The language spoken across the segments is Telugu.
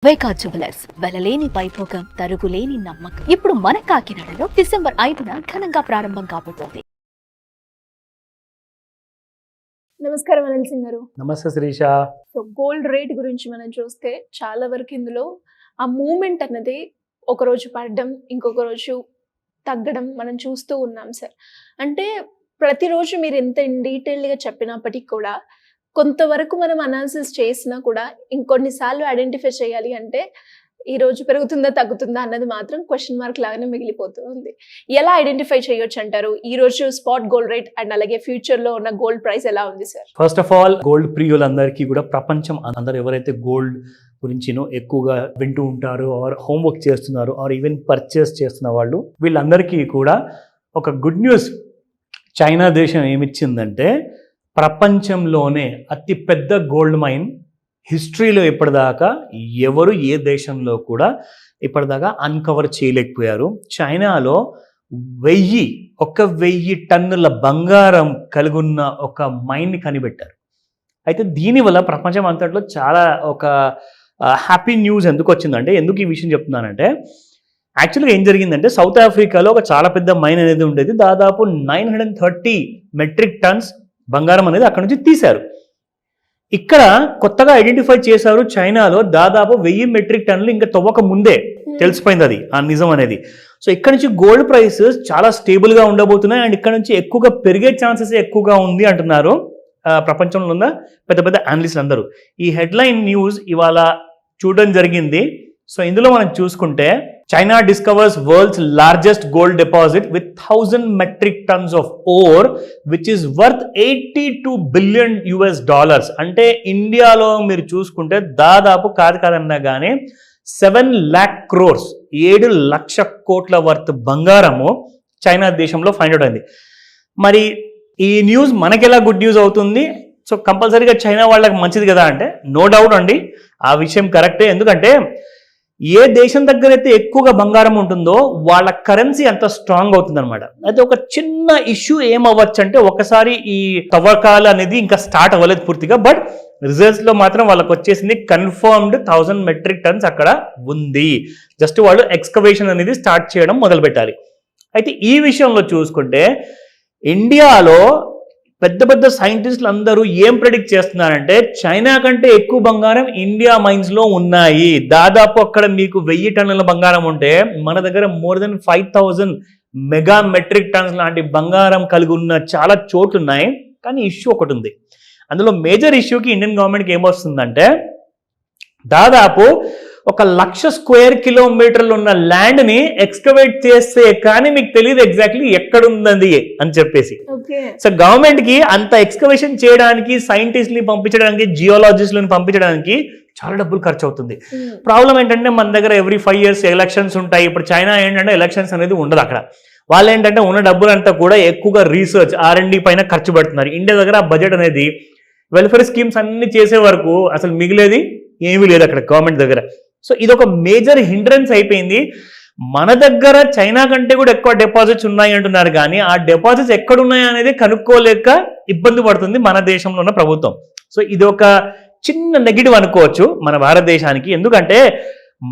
వైకా జ్యువెలర్స్ వెలలేని వైభోగం తరుగులేని నమ్మకం. ఇప్పుడు మన కాకినాడలో డిసెంబర్ 5న ఘనంగా ప్రారంభం కాబోతోంది. నమస్కారం అనిల్ సింగ్ గారు. నమస్తే శిరీష. సో గోల్డ్ రేట్ గురించి మనం చూస్తే చాలా వరకు ఇందులో ఆ మూమెంట్ అన్నది ఒక రోజు పడడం ఇంకొక రోజు తగ్గడం మనం చూస్తూ ఉన్నాం సార్. అంటే ప్రతిరోజు మీరు ఎంత డీటెయిల్డ్గా చెప్పినప్పటికీ కూడా కొంతవరకు మనం అనాలిసిస్ చేసినా కూడా ఇంకొన్నిసార్లు ఐడెంటిఫై చేయాలి అంటే ఈ రోజు పెరుగుతుందా తగ్గుతుందా అన్నది మాత్రం క్వశ్చన్ మార్క్ లాగానే మిగిలిపోతూ ఉంది. ఎలా ఐడెంటిఫై చేయొచ్చు అంటారు ఈ రోజు స్పాట్ గోల్డ్ రేట్ అండ్ అలాగే ఫ్యూచర్ లో ఉన్న గోల్డ్ ప్రైస్ ఎలా ఉంది sir? First of all gold ప్రియులందరికీ కూడా ప్రపంచం అందరూ ఎవరైతే గోల్డ్ గురించినో ఎక్కువగా వింటూ ఉంటారో ఆర్ హోంవర్క్ చేస్తున్నారో ఆర్ ఈవెన్ పర్చేస్ చేస్తున్న వాళ్ళు వీళ్ళందరికీ కూడా ఒక గుడ్ న్యూస్. చైనా దేశం ఏమిచ్చిందంటే ప్రపంచంలోనే అతి పెద్ద గోల్డ్ మైన్ హిస్టరీలో ఇప్పటిదాకా ఎవరు ఏ దేశంలో కూడా ఇప్పటిదాకా అన్కవర్ చేయలేకపోయారు. చైనాలో 1000 టన్నుల బంగారం కలిగున్న ఒక మైన్ని కనిపెట్టారు. అయితే దీనివల్ల ప్రపంచం అంతట్లో చాలా ఒక హ్యాపీ న్యూస్ ఎందుకు వచ్చిందంటే, ఎందుకు ఈ విషయం చెప్తున్నానంటే, యాక్చువల్గా ఏం జరిగిందంటే సౌత్ ఆఫ్రికాలో ఒక చాలా పెద్ద మైన్ అనేది ఉండేది. దాదాపు 930 మెట్రిక్ టన్స్ బంగారం అనేది అక్కడ నుంచి తీశారు. ఇక్కడ కొత్తగా ఐడెంటిఫై చేశారు చైనాలో దాదాపు 1000 మెట్రిక్ టన్నులు ఇంకా తవ్వక ముందే తెలిసిపోయింది అది ఆ నిజం అనేది. సో ఇక్కడ నుంచి గోల్డ్ ప్రైసెస్ చాలా స్టేబుల్గా ఉండబోతున్నాయి అండ్ ఇక్కడ నుంచి ఎక్కువగా పెరిగే ఛాన్సెస్ ఎక్కువగా ఉంది అంటున్నారు ప్రపంచంలో ఉన్న పెద్ద పెద్ద అనలిస్టులు అందరూ. ఈ హెడ్లైన్ న్యూస్ ఇవాళ చూడడం జరిగింది. సో ఇందులో మనం చూసుకుంటే China discovers world's largest gold deposit with 1000 metric tons of ore which is worth $82 billion. అంటే ఇండియాలో మీరు చూసుకుంటే దాదాపు కాదన్నా కానీ 7 lakh crores 7 లక్ష కోట్ల వర్త్ బంగారము చైనా దేశంలో ఫైండ్ అవుట్ అయింది. మరి ఈ న్యూస్ మనకెలా గుడ్ న్యూస్ అవుతుంది? సో కంపల్సరీగా చైనా వాళ్ళకి మంచిది కదా అంటే నో డౌట్ అండి, ఆ విషయం కరెక్టే. ఎందుకంటే ఏ దేశం దగ్గర అయితే ఎక్కువగా బంగారం ఉంటుందో వాళ్ళ కరెన్సీ అంత స్ట్రాంగ్ అవుతుంది అనమాట. అయితే ఒక చిన్న ఇష్యూ ఏమవ్వచ్చు అంటే, ఒకసారి ఈ తవ్వకాలు అనేది ఇంకా స్టార్ట్ అవ్వలేదు పూర్తిగా, బట్ రిజల్ట్స్ లో మాత్రం వాళ్ళకి వచ్చేసింది కన్ఫర్మ్డ్ 1000 మెట్రిక్ టన్స్ అక్కడ ఉంది. జస్ట్ వాళ్ళు ఎక్స్కవేషన్ అనేది స్టార్ట్ చేయడం మొదలు పెట్టాలి. అయితే ఈ విషయంలో చూసుకుంటే ఇండియాలో పెద్ద పెద్ద సైంటిస్టులు అందరూ ఏం ప్రెడిక్ట్ చేస్తున్నారంటే చైనా కంటే ఎక్కువ బంగారం ఇండియా మైన్స్ లో ఉన్నాయి. దాదాపు అక్కడ మీకు 1000 టన్నుల బంగారం ఉంటే మన దగ్గర more than 5000 mega metric tons లాంటి బంగారం కలిగి ఉన్న చాలా చోట్లు ఉన్నాయి. కానీ ఇష్యూ ఒకటి ఉంది. అందులో మేజర్ ఇష్యూకి ఇండియన్ గవర్నమెంట్కి ఏమొస్తుందంటే, దాదాపు 1,00,000 స్క్వేర్ కిలోమీటర్లు ఉన్న ల్యాండ్ ని ఎక్స్కవేట్ చేస్తే కానీ మీకు తెలియదు ఎగ్జాక్ట్లీ ఎక్కడుంది అని చెప్పేసి. సో గవర్నమెంట్ కి అంత ఎక్స్కవేషన్ చేయడానికి సైంటిస్ట్ని పంపించడానికి జియోలాజిస్టులను పంపించడానికి చాలా డబ్బులు ఖర్చు అవుతుంది. ప్రాబ్లం ఏంటంటే మన దగ్గర ఎవ్రీ 5 years ఎలక్షన్స్ ఉంటాయి. ఇప్పుడు చైనా ఏంటంటే ఎలక్షన్స్ అనేది ఉండదు అక్కడ. వాళ్ళు ఏంటంటే ఉన్న డబ్బులంతా కూడా ఎక్కువగా రీసెర్చ్ R&D పైన ఖర్చు పెడుతున్నారు. ఇండియా దగ్గర బడ్జెట్ అనేది వెల్ఫేర్ స్కీమ్స్ అన్ని చేసే వరకు అసలు మిగిలేది ఏమీ లేదు అక్కడ గవర్నమెంట్ దగ్గర. సో ఇది ఒక మేజర్ హిండ్రెన్స్ అయిపోయింది. మన దగ్గర చైనా కంటే కూడా ఎక్కువ డిపాజిట్స్ ఉన్నాయి అంటున్నారు, కానీ ఆ డిపాజిట్స్ ఎక్కడున్నాయి అనేది కనుక్కోలేక ఇబ్బంది పడుతుంది మన దేశంలో ఉన్న ప్రభుత్వం. సో ఇది ఒక చిన్న నెగిటివ్ అనుకోవచ్చు మన భారతదేశానికి. ఎందుకంటే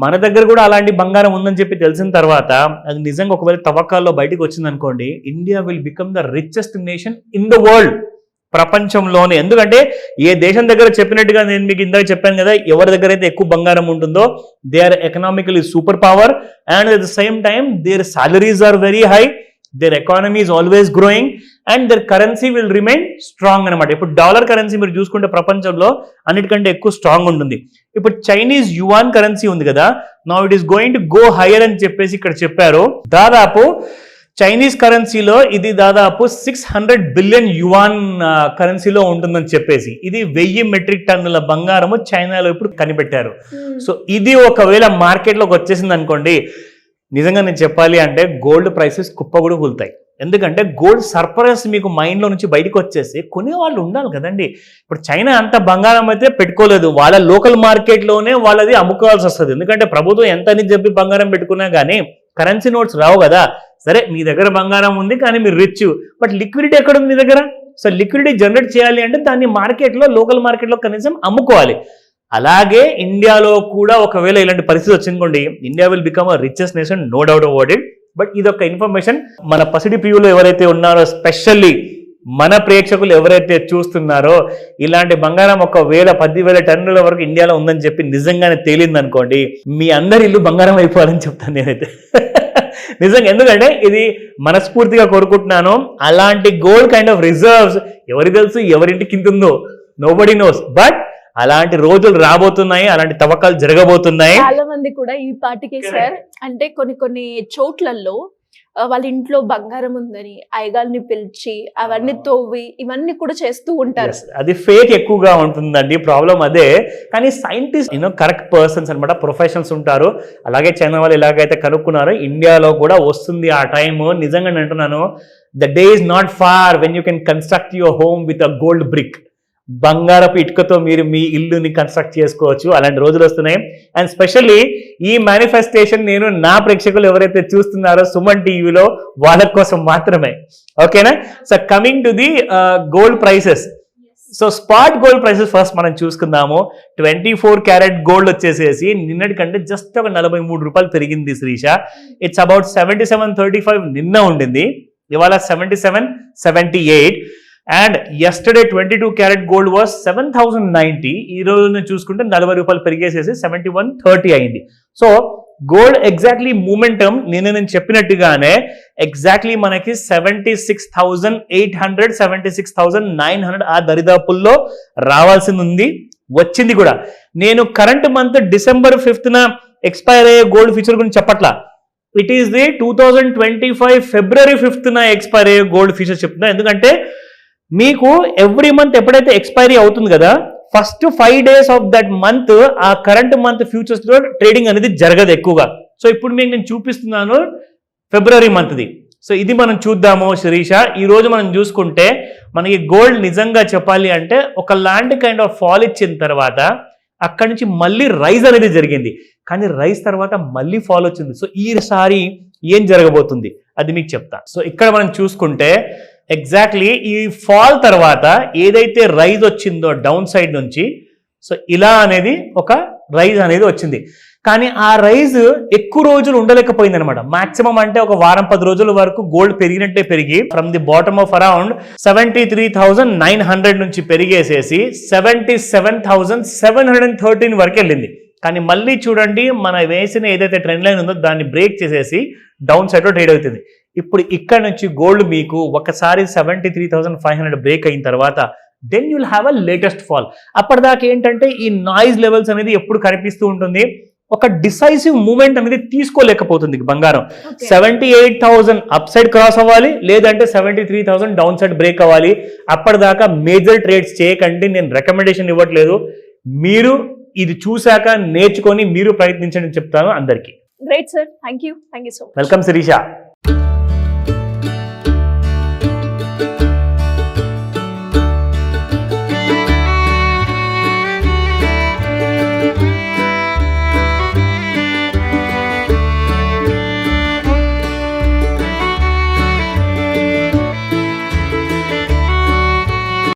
మన దగ్గర కూడా అలాంటి బంగారం ఉందని చెప్పి తెలిసిన తర్వాత అది నిజంగా ఒకవేళ తవ్వకాల్లో బయటకు వచ్చింది అనుకోండి, India will become the richest nation in the world, ప్రపంచంలోనే. ఎందుకంటే ఏ దేశం దగ్గర చెప్పినట్టుగా నేను మీకు ఇందాక చెప్పాను కదా, ఎవరి దగ్గర అయితే ఎక్కువ బంగారం ఉంటుందో they are economically super power and at the same time their salaries are very high, their economy is always growing and their currency will remain strong అనమాట. ఇప్పుడు డాలర్ కరెన్సీ మీరు చూసుకుంటే ప్రపంచంలో అన్నిటికంటే ఎక్కువ స్ట్రాంగ్ ఉంటుంది. ఇప్పుడు చైనీస్ యువాన్ కరెన్సీ ఉంది కదా, now it is going to go hire అని చెప్పేసి ఇక్కడ చెప్పారు. దాదాపు చైనీస్ కరెన్సీలో ఇది దాదాపు 600 బిలియన్ యువాన్ కరెన్సీలో ఉంటుందని చెప్పేసి ఇది 1000 మెట్రిక్ టన్నుల బంగారము చైనాలో ఇప్పుడు కనిపెట్టారు. సో ఇది ఒకవేళ మార్కెట్లోకి వచ్చేసింది అనుకోండి, నిజంగా నేను చెప్పాలి అంటే గోల్డ్ ప్రైసెస్ కుప్పగూడ కూలుతాయి. ఎందుకంటే గోల్డ్ సర్ప్రైజ్ మీకు మైండ్లో నుంచి బయటకు వచ్చేసి కొనే వాళ్ళు ఉండాలి కదండి. ఇప్పుడు చైనా అంత బంగారం అయితే పెట్టుకోలేదు, వాళ్ళ లోకల్ మార్కెట్లోనే వాళ్ళది అమ్ముకోవాల్సి వస్తుంది. ఎందుకంటే ప్రభుత్వం ఎంత అని చెప్పి బంగారం పెట్టుకున్నా కానీ కరెన్సీ నోట్స్ రావు కదా. సరే మీ దగ్గర బంగారం ఉంది కానీ మీరు రిచ్, బట్ లిక్విడిటీ ఎక్కడ ఉంది మీ దగ్గర? సో లిక్విడిటీ జనరేట్ చేయాలి అంటే దాన్ని మార్కెట్లో లోకల్ మార్కెట్లో కనీసం అమ్ముకోవాలి. అలాగే ఇండియాలో కూడా ఒకవేళ ఇలాంటి పరిస్థితి వచ్చిందనుకోండి, India will become a richest nation, no doubt about it. But ఇది ఒక ఇన్ఫర్మేషన్ మన పసిడి ప్రియులు ఎవరైతే ఉన్నారో, స్పెషల్లీ మన ప్రేక్షకులు ఎవరైతే చూస్తున్నారో, ఇలాంటి బంగారం 10,000 టన్నుల వరకు ఇండియాలో ఉందని చెప్పి నిజంగానే తేలింది అనుకోండి, మీ అందరి ఇల్లు బంగారం అయిపోవాలని చెప్తాను నేనైతే. నిజంగా, ఎందుకంటే ఇది మనస్ఫూర్తిగా కోరుకుంటున్నాను. అలాంటి గోల్డ్ కైండ్ ఆఫ్ రిజర్వ్స్ ఎవరికి తెలుసు, ఎవరింటి కింద ఉందో, నోబడీ నోస్. బట్ అలాంటి రోజులు రాబోతున్నాయి, అలాంటి తవ్వకాలు జరగబోతున్నాయి. చాలా మంది కూడా ఈ పాటికి సార్, అంటే కొన్ని చోట్లలో వాళ్ళ ఇంట్లో బంగారం ఉందని అయ్యగారిని పిలిచి అవన్నీ తవ్వి ఇవన్నీ కూడా చేస్తూ ఉంటారు. అది ఫేక్ ఎక్కువగా ఉంటుందండి, ప్రాబ్లం అదే. కానీ సైంటిస్ట్ కరెక్ట్ పర్సన్స్ అనమాట, ప్రొఫెషనల్స్ ఉంటారు. అలాగే చైనా వాళ్ళు ఎలాగైతే కనుక్కున్నారో ఇండియాలో కూడా వస్తుంది ఆ టైం. నిజంగా నేను అంటున్నాను, the day is not far when you can construct your home with a gold brick. బంగారపు ఇటుకతో మీరు మీ ఇల్లుని కన్స్ట్రక్ట్ చేసుకోవచ్చు. అలాంటి రోజులు వస్తున్నాయి. అండ్ స్పెషల్లీ ఈ మేనిఫెస్టేషన్ నేను నా ప్రేక్షకులు ఎవరైతే చూస్తున్నారో సుమన్ టీవీలో, వాళ్ళ కోసం మాత్రమే. ఓకేనా? So coming to the gold prices. So spot gold prices first మనం చూసుకుందాము. 24 క్యారెట్ గోల్డ్ వచ్చేసేసి నిన్నటి కంటే జస్ట్ ఒక 43 రూపాయలు పెరిగింది శ్రీష. ఇట్స్ అబౌట్ 77.35 నిన్న ఉండింది, ఇవాళ 77.78. And yesterday 22 carat gold was 7,090. ఈ రోజు చూసుకుంటే 40 రూపాయలు పెరిగేసేసి 71.30 అయింది. సో గోల్డ్ ఎగ్జాక్ట్లీ మూమెంటం నేను చెప్పినట్టుగానే ఎగ్జాక్ట్లీ మనకి 76,800 76,900 ఆ దరిదాపుల్లో రావాల్సింది ఉంది, వచ్చింది కూడా. నేను current month December 5th expire అయ్యే గోల్డ్ ఫ్యూచర్ గురించి చెప్పట్లా. It is the 2025 February 5th expire అయ్యే గోల్డ్ ఫ్యూచర్ చెప్తున్నా. ఎందుకంటే మీకు ఎవ్రీ మంత్ ఎప్పుడైతే ఎక్స్పైరీ అవుతుంది కదా, first 5 days of that month ఆ కరెంట్ మంత్ ఫ్యూచర్స్ లో ట్రేడింగ్ అనేది జరగదు ఎక్కువగా. సో ఇప్పుడు నేను చూపిస్తున్నాను ఫిబ్రవరి మంత్ది. సో ఇది మనం చూద్దాము శిరీష. ఈ రోజు మనం చూసుకుంటే మనకి గోల్డ్ నిజంగా చెప్పాలి అంటే ఒక లాంటి కైండ్ ఆఫ్ ఫాల్ ఇచ్చిన తర్వాత అక్కడి నుంచి మళ్ళీ రైజ్ అనేది జరిగింది, కానీ రైజ్ తర్వాత మళ్ళీ ఫాల్ వచ్చింది. సో ఈసారి ఏం జరగబోతుంది అది మీకు చెప్తా. సో ఇక్కడ మనం చూసుకుంటే ఎగ్జాక్ట్లీ ఈ ఫాల్ తర్వాత ఏదైతే రైజ్ వచ్చిందో డౌన్ సైడ్ నుంచి, సో ఇలా అనేది ఒక రైజ్ అనేది వచ్చింది. కానీ ఆ రైజ్ ఎక్కువ రోజులు ఉండలేకపోయింది అనమాట. మాక్సిమం అంటే ఒక వారం 10 రోజుల వరకు గోల్డ్ పెరిగినట్టే పెరిగి from the bottom of around 73,900 నుంచి పెరిగేసేసి 77,713 వరకు వెళ్ళింది. కానీ మళ్ళీ చూడండి, మన వేసిన ఏదైతే ట్రెండ్ లైన్ ఉందో దాన్ని బ్రేక్ చేసేసి డౌన్ సైడ్ లో ట్రేడ్ అవుతుంది. ఇప్పుడు ఇక్కడ నుంచి గోల్డ్ మీకు ఒకసారి 73,500 బ్రేక్ అయిన తర్వాత then you'll have a latest fall. అప్పటిదాకా ఏంటంటే ఈ నాయిస్ లెవెల్స్ అనేది ఎప్పుడు కనిపిస్తూ ఉంటుంది, ఒక డిసైసివ్ మూమెంట్ అనేది తీసుకోలేకపోతుంది బంగారం. 78,000 అప్ సైడ్ క్రాస్ అవ్వాలి, లేదంటే 73,000 డౌన్ సైడ్ బ్రేక్ అవ్వాలి. అప్పటిదాకా మేజర్ ట్రేడ్స్ చేయకండి, నేను రికమెండేషన్ ఇవ్వట్లేదు. మీరు ఇది చూశాక నేర్చుకొని మీరు ప్రయత్నించండి చెప్తాను అందరికీ. Great sir, thank you so much. Welcome Sirisha.